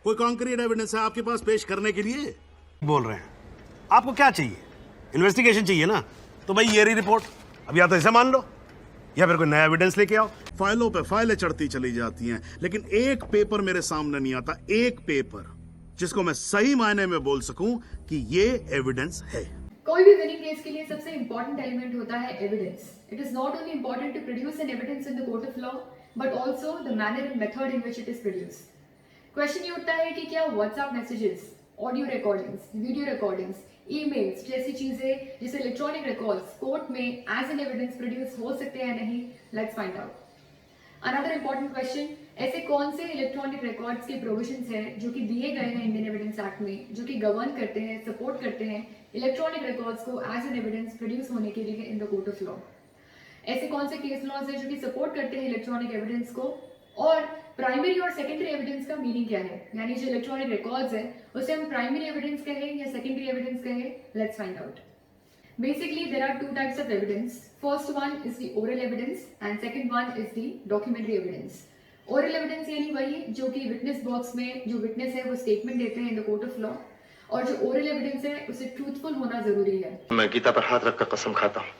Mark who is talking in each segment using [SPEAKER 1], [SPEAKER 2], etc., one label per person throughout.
[SPEAKER 1] कोई concrete evidence है आपके पास पेश करने के लिए?
[SPEAKER 2] बोल रहे हैं आपको क्या चाहिए? इन्वेस्टिगेशन चाहिए ना, तो भाई ये रही रिपोर्ट। अब या तो इसे मान लो या फिर कोई नया एविडेंस लेके आओ।
[SPEAKER 1] फाइलों पे फाइलें चढ़ती चली जाती हैं, लेकिन एक पेपर मेरे सामने नहीं आता, एक पेपर जिसको मैं सही मायने में बोल सकूं कि ये एविडेंस है।
[SPEAKER 3] कोई भी विनिंग केस के लिए सबसे इंपॉर्टेंट एलिमेंट होता है evidence. It is not only important to produce an evidence in the court of law but also the manner and method in which it is produced. Question ये उठता है कि क्या WhatsApp messages, audio recordings, video recordings, emails जैसी चीजें जैसे electronic records court में as an evidence produce हो सकते हैं या नहीं? Let's find out. Another important question, ऐसे कौन से इलेक्ट्रॉनिक रिकॉर्ड्स के प्रोविजंस हैं जो कि दिए गए हैं इंडियन एविडेंस एक्ट में, जो कि गवर्न करते हैं, सपोर्ट करते हैं इलेक्ट्रॉनिक रिकॉर्ड्स को एज एन एविडेंस प्रोड्यूस होने के लिए इन द कोर्ट ऑफ लॉ? ऐसे कौन से केस लॉज हैं जो कि सपोर्ट करते हैं इलेक्ट्रॉनिक एविडेंस को? और प्राइमरी और सेकेंडरी एविडेंस का मीनिंग क्या है? यानी जो इलेक्ट्रॉनिक रिकॉर्ड्स है उसे हम प्राइमरी एविडेंस कहें या सेकेंडरी एविडेंस कहें? Let's find out. Basically, there are two types of evidence. First one is the oral evidence and second one is the documentary evidence. Oral evidence यानी वही जो कि विटनेस बॉक्स में जो witness है वो स्टेटमेंट देते हैं इन द कोर्ट ऑफ लॉ, और जो ओरल एविडेंस है उसे ट्रूथफुल होना जरूरी है।
[SPEAKER 4] मैं गीता पर हाथ रखकर कसम खाता हूँ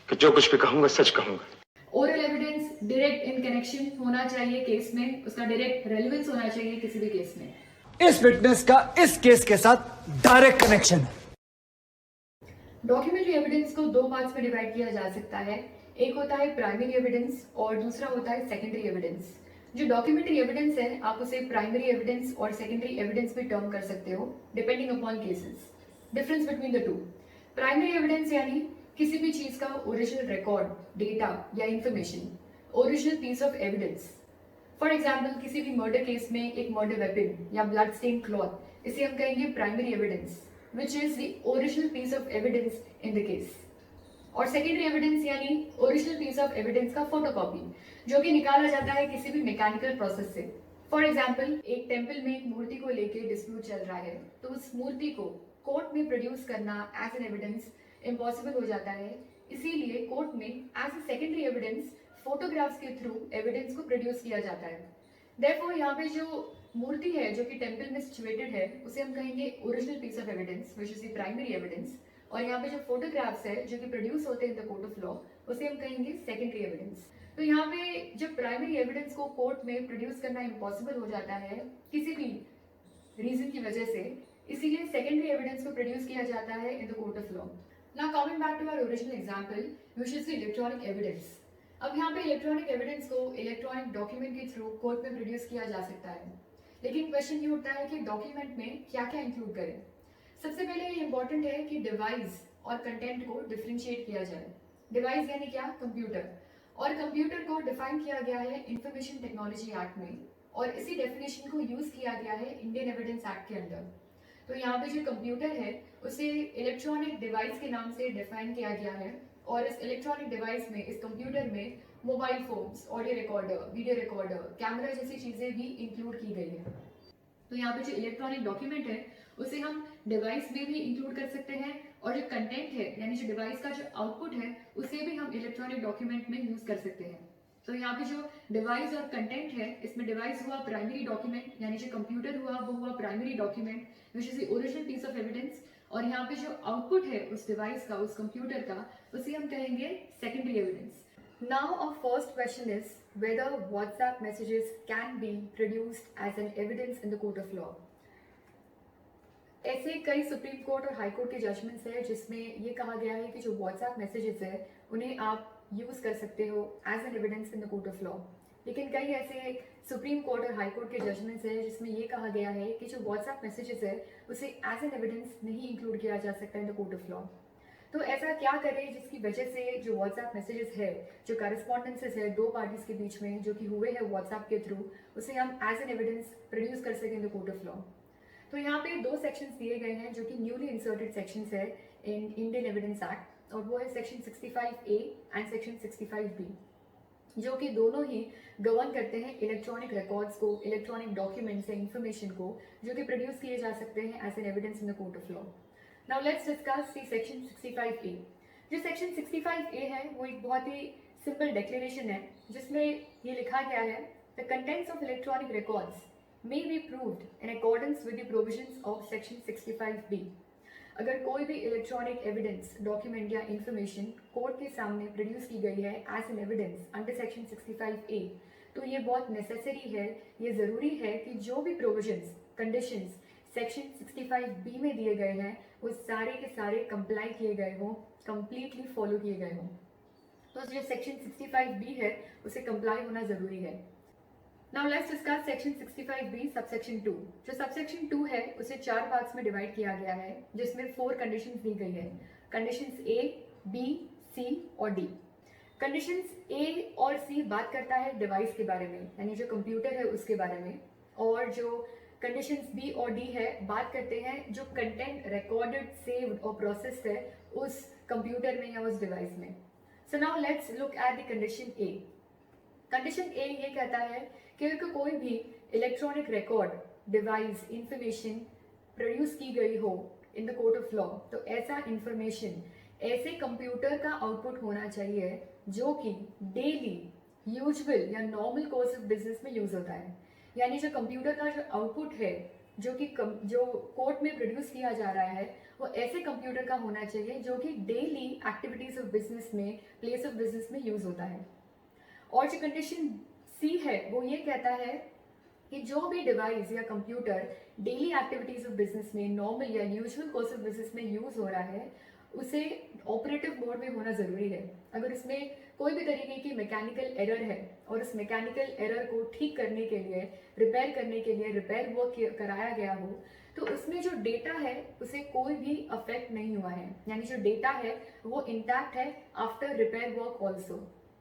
[SPEAKER 4] कि जो कुछ भी कहूंगा सच कहूंगा।
[SPEAKER 3] Oral evidence direct in connection होना चाहिए केस में, उसका डायरेक्ट रेलेवेंस होना चाहिए किसी भी केस में।
[SPEAKER 5] इस विटनेस का इस केस के साथ डायरेक्ट कनेक्शन है।
[SPEAKER 3] डॉक्यूमेंट्री एविडेंस को दो पार्ट्स में डिवाइड किया जा सकता है। एक होता है प्राइमरी एविडेंस और दूसरा होता है सेकेंडरी एविडेंस। जो डॉक्यूमेंट्री एविडेंस है आप उसे प्राइमरी एविडेंस और सेकेंडरी एविडेंस भी टर्म कर सकते हो depending upon cases. Difference between the two, primary evidence यानी किसी भी चीज का ओरिजिनल रिकॉर्ड, डेटा या information, original piece of evidence. For example किसी भी मर्डर केस में एक मर्डर वेपन या ब्लड स्टेन क्लॉथ, इसे हम कहेंगे primary evidence which is the original piece of evidence in the case. और सेकेंडरी एविडेंस यानी ओरिजिनल पीस ऑफ एविडेंस का फोटोकॉपी जो कि निकाला जाता है किसी भी मैकेनिकल प्रोसेस से। फॉर एग्जाम्पल एक टेम्पल में एक मूर्ति को लेके डिस्प्यूट चल रहा है, तो उस मूर्ति को कोर्ट में प्रोड्यूस करना एज एन एविडेंस इम्पॉसिबल हो जाता है। इसीलिए कोर्ट में as a secondary evidence photographs के थ्रू एविडेंस को प्रोड्यूस किया जाता है। देयरफॉर यहाँ पे जो मूर्ति है जो कि टेम्पल में सिचुएटेड है उसे हम कहेंगे original piece of evidence which is the primary evidence, और यहाँ पे जो फोटोग्राफ्स है जो कि प्रोड्यूस होते हैं इन द कोर्ट ऑफ लॉ उसे हम कहेंगे सेकेंडरी एविडेंस। तो यहाँ पे जब प्राइमरी एविडेंस को कोर्ट में प्रोड्यूस करना इम्पॉसिबल हो जाता है किसी भी रीजन की वजह से, इसीलिए सेकेंडरी एविडेंस को प्रोड्यूस किया जाता है in the court of law. Now coming back to our original example which is the electronic evidence. अब यहाँ पे इलेक्ट्रॉनिक एविडेंस को इलेक्ट्रॉनिक डॉक्यूमेंट के थ्रू कोर्ट में प्रोड्यूस किया जा सकता है, लेकिन क्वेश्चन ये उठता है कि डॉक्यूमेंट में क्या क्या इंक्लूड करें। सबसे पहले ये इंपॉर्टेंट है कि डिवाइस और कंटेंट को डिफरेंशिएट किया जाए। डिवाइस यानी क्या? कंप्यूटर। और कंप्यूटर को डिफाइन किया गया है इंफॉर्मेशन टेक्नोलॉजी एक्ट में, और इसी डेफिनेशन को यूज किया गया है इंडियन एविडेंस एक्ट के अंदर। तो यहाँ पे जो कंप्यूटर है उसे इलेक्ट्रॉनिक डिवाइस के नाम से डिफाइन किया गया है, और इस इलेक्ट्रॉनिक डिवाइस में, इस कंप्यूटर में mobile phones, audio recorder, video recorder, camera जैसी चीजें भी इंक्लूड की गई है। तो यहाँ पे जो इलेक्ट्रॉनिक डॉक्यूमेंट है उसे हम डिवाइस में भी इंक्लूड कर सकते हैं, और जो कंटेंट है यानी जो डिवाइस का जो आउटपुट है उसे भी हम इलेक्ट्रॉनिक डॉक्यूमेंट में यूज कर सकते हैं। तो यहाँ पे जो डिवाइस और कंटेंट है, इसमें डिवाइस हुआ प्राइमरी डॉक्यूमेंट यानी जो कंप्यूटर हुआ वो हुआ primary document which is the original piece of evidence, और यहाँ पे जो आउटपुट है उस डिवाइस का, उस कंप्यूटर का, उसे हम कहेंगे secondary evidence. Now our first question is whether WhatsApp messages can be produced as an evidence in the court of law. ऐसे कई सुप्रीम कोर्ट और हाई कोर्ट के जजमेंट्स हैं जिसमें ये कहा गया है कि जो WhatsApp मैसेजेस है उन्हें आप यूज कर सकते हो as an evidence in the court of law. लेकिन कई ऐसे सुप्रीम कोर्ट और हाई कोर्ट के जजमेंट्स हैं जिसमें ये कहा गया है कि जो WhatsApp मैसेजेस है उसे एज एन एविडेंस नहीं इंक्लूड किया जा सकता इन द कोर्ट ऑफ लॉ। तो ऐसा क्या करें जिसकी वजह से जो व्हाट्सएप मैसेजेस है, जो करस्पॉन्डेंसेस है दो पार्टीज के बीच में जो कि हुए हैं व्हाट्सएप के थ्रू, उसे हम एज एन एविडेंस प्रोड्यूस कर सकें इन द कोर्ट ऑफ लॉ। तो यहाँ पे दो सेक्शंस दिए गए हैं जो कि न्यूली इंसर्टेड सेक्शंस है इन इंडियन एविडेंस एक्ट, और वो है section 65A and section 65B, जो कि दोनों ही गवर्न करते हैं इलेक्ट्रॉनिक रिकॉर्ड्स को, इलेक्ट्रॉनिक डॉक्यूमेंट्स या इंफॉर्मेशन को जो कि प्रोड्यूस किए जा सकते हैं as an evidence in the court of law. Now let's discuss the section 65A. जो section 65A है वो एक बहुत ही सिंपल डिक्लेरेशन है जिसमें ये लिखा गया है the contents of electronic records may be proved in accordance with the provisions of section 65B. अगर कोई भी इलेक्ट्रॉनिक एविडेंस डॉक्यूमेंट या इंफॉर्मेशन कोर्ट के सामने प्रोड्यूस की गई है as an evidence under section 65A, तो ये बहुत नेसेसरी है, ये ज़रूरी है कि जो भी प्रोविजंस कंडीशंस सेक्शन 65B में दिए गए हैं वो सारे के सारे कंप्लाई किए गए हों, कंप्लीटली फॉलो किए गए हों। तो जो सेक्शन 65B है उसे कंप्लाई होना ज़रूरी है। Now let's discuss section 65B subsection 2। जो सबसेक्शन 2 है उसे 4 पार्ट्स में डिवाइड किया गया है जिसमें 4 कंडीशंस दी गई है, कंडीशंस A, B, C और D। कंडीशंस A और C बात करता है डिवाइस के बारे में, यानी जो कंप्यूटर है उसके बारे में, और जो कंडीशंस B और D है बात करते हैं जो कंटेंट रिकॉर्डेड, सेव्ड और प्रोसेस्ड है उस कंप्यूटर में या उस डिवाइस में। So now let's look at the condition A। Condition A ये कहता है कि अगर कोई भी electronic record, device, information produce की गई हो in the court of law, तो ऐसा इंफॉर्मेशन ऐसे कंप्यूटर का आउटपुट होना चाहिए जो कि डेली यूजुअल या नॉर्मल कोर्स ऑफ बिजनेस में यूज होता है। यानी जो कंप्यूटर का जो आउटपुट है जो कि जो कोर्ट में प्रोड्यूस किया जा रहा है वो ऐसे कंप्यूटर का होना चाहिए जो कि डेली एक्टिविटीज ऑफ बिजनेस में, प्लेस ऑफ बिजनेस में यूज होता है। और जो कंडीशन सी है वो ये कहता है कि जो भी डिवाइस या computer daily activities of business में, नॉर्मल या यूजुअल कोर्स ऑफ बिजनेस में यूज हो रहा है उसे ऑपरेटिव मोड में होना ज़रूरी है। अगर उसमें कोई भी तरीके की मैकेनिकल एरर है और उस मैकेनिकल एरर को ठीक करने के लिए, रिपेयर करने के लिए रिपेयर वर्क कराया गया हो, तो उसमें जो डेटा है उसे कोई भी अफेक्ट नहीं हुआ है, यानी जो डेटा है वो इंटैक्ट है आफ्टर रिपेयर वर्क ऑल्सो।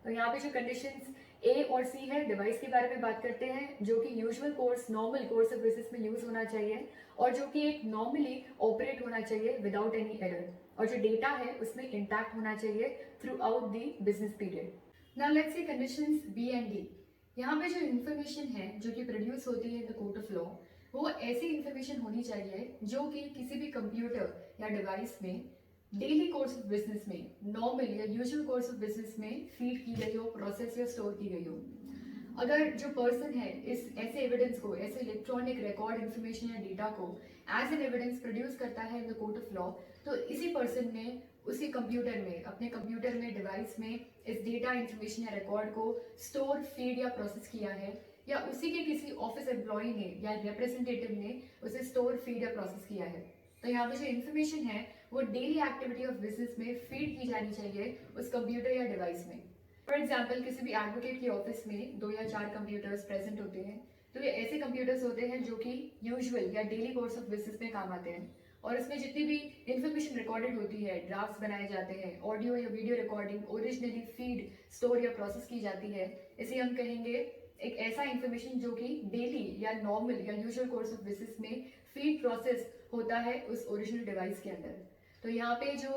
[SPEAKER 3] तो यहाँ पे जो कंडीशंस ए और सी है डिवाइस के बारे में बात करते हैं जो कि usual course, normal course of business में यूज होना चाहिए और जो कि एक नॉर्मली ऑपरेट होना चाहिए विदाउट एनी एरर, और जो डेटा है उसमें इंटैक्ट होना चाहिए throughout the business period. Now let's see conditions B and D. यहाँ पे जो इन्फॉर्मेशन है जो कि प्रोड्यूस होती है in the court of law वो ऐसी इन्फॉर्मेशन होनी चाहिए जो कि किसी भी कंप्यूटर या डिवाइस में डेली कोर्स ऑफ बिजनेस में, नॉर्मल या यूजुअल कोर्स ऑफ बिजनेस में फीड की गई हो, प्रोसेस या स्टोर की गई हो। अगर जो पर्सन है इस ऐसे एविडेंस को, ऐसे इलेक्ट्रॉनिक रिकॉर्ड इन्फॉर्मेशन या डेटा को एज एन एविडेंस प्रोड्यूस करता है in the court of law, तो इसी पर्सन ने उसी कंप्यूटर में, अपने कंप्यूटर में, डिवाइस में इस डेटा, इन्फॉर्मेशन या रिकॉर्ड को स्टोर, फीड या प्रोसेस किया है, या उसी के किसी ऑफिस एम्प्लॉय ने या रिप्रेजेंटेटिव ने उसे स्टोर, फीड या प्रोसेस किया है। तो यहाँ पे जो इन्फॉर्मेशन है वो डेली एक्टिविटी ऑफ बिजनेस में फीड की जानी चाहिए उस कंप्यूटर या डिवाइस में। फॉर एग्जांपल किसी भी एडवोकेट के ऑफिस में 2 या 4 कंप्यूटर्स प्रेजेंट होते हैं, तो ये ऐसे कंप्यूटर्स होते हैं जो कि यूजुअल या डेली कोर्स ऑफ बिजनेस में काम आते हैं, और इसमें जितनी भी इंफॉर्मेशन रिकॉर्डेड होती है, ड्राफ्ट्स बनाए जाते हैं, ऑडियो या video recording originally feed, store या प्रोसेस की जाती है, इसे हम कहेंगे एक ऐसा इंफॉर्मेशन जो कि डेली या नॉर्मल या यूजुअल कोर्स ऑफ बिजनेस में फीड प्रोसेस होता है उस ओरिजिनल डिवाइस के अंदर। तो यहाँ पे जो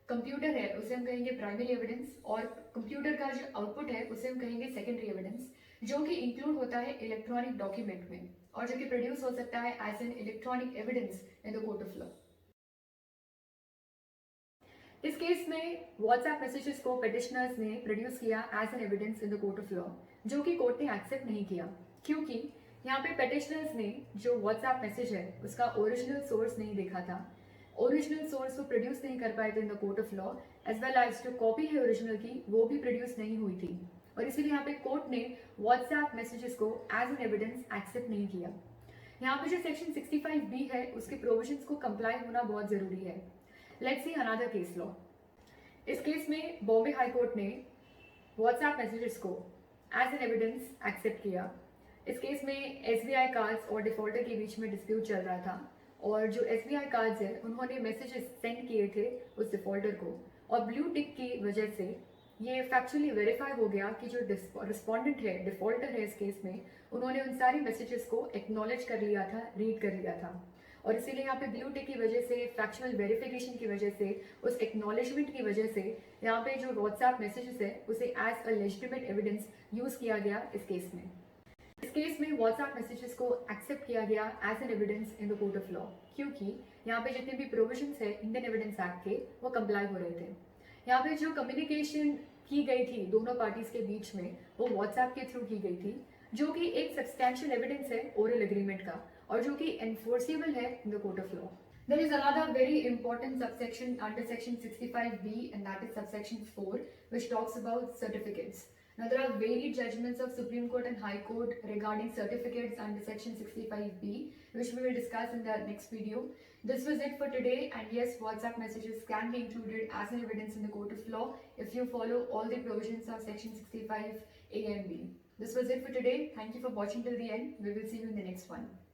[SPEAKER 3] कंप्यूटर है उसे हम कहेंगे प्राइमरी एविडेंस, और कंप्यूटर का जो आउटपुट है उसे हम कहेंगे सेकेंडरी एविडेंस, जो कि इंक्लूड होता है इलेक्ट्रॉनिक डॉक्यूमेंट में और जो कि प्रोड्यूस हो सकता है as an electronic evidence in the court of law. इस केस में व्हाट्सएप मैसेजेस को पेटिशनर्स ने प्रोड्यूस किया as an evidence in the court of law, जो कि कोर्ट ने एक्सेप्ट नहीं किया, क्योंकि यहाँ पे पेटिशनर्स ने जो व्हाट्सएप मैसेज है उसका ओरिजिनल सोर्स नहीं देखा था, ओरिजिनल सोर्स को प्रोड्यूस नहीं कर पाए थे in the court of law, as well as जो कॉपी है ओरिजिनल की वो भी प्रोड्यूस नहीं हुई थी, और इसीलिए यहाँ पे कोर्ट ने व्हाट्सएप मैसेजेस को एज एन एविडेंस एक्सेप्ट नहीं किया। यहाँ पे जो सेक्शन 65B है उसके प्रोविजंस को कंप्लाई होना बहुत जरूरी है। Let's see another case law. इस केस में बॉम्बे हाई कोर्ट ने व्हाट्सएप मैसेजेस को एज एन एविडेंस एक्सेप्ट किया। इस केस में SBI कार्ड्स और डिफॉल्टर के बीच में डिस्प्यूट चल रहा था, और जो SBI कार्ड्स है उन्होंने मैसेजेस सेंड किए थे उस डिफॉल्टर को, और ब्लू टिक की वजह से ये फैक्चुअली वेरीफाई हो गया कि जो रिस्पोंडेंट है, डिफॉल्टर है इस केस में, उन्होंने उन सारी मैसेजेस को एक्नॉलेज कर लिया था, रीड कर लिया था, और इसीलिए यहाँ पे ब्लू टिक की वजह से, फैक्चुअल वेरिफिकेशन की वजह से, उस एक्नॉलेजमेंट की वजह से यहाँ पे जो व्हाट्सएप मैसेजेस है उसे as a legitimate evidence use किया गया इस केस में। इस केस में व्हाट्सएप मैसेजेस को एक्सेप्ट किया गया as an evidence in the court of law, क्योंकि यहाँ पे जितने भी प्रोविजंस है इंडियन एविडेंस एक्ट के वो कंप्लाई हो रहे थे। यहाँ पे जो कम्युनिकेशन की गई थी दोनों पार्टीज के बीच में वो व्हाट्सएप के थ्रू की गई थी, जो कि एक सब्सटैंशियल एविडेंस है ओरल एग्रीमेंट का और जो कि एनफोर्सेबल है in the court of law. There is another very important subsection under section 65B, and that is subsection 4, which talks about certificates. Now there are varied judgments of Supreme Court and High Court regarding certificates under section 65B, which we will discuss in the next video. This was it for today, and yes, WhatsApp messages can be included as an evidence in the court of law if you follow all the provisions of section 65A and B. This was it for today. Thank you for watching till the end. We will see you in the next one.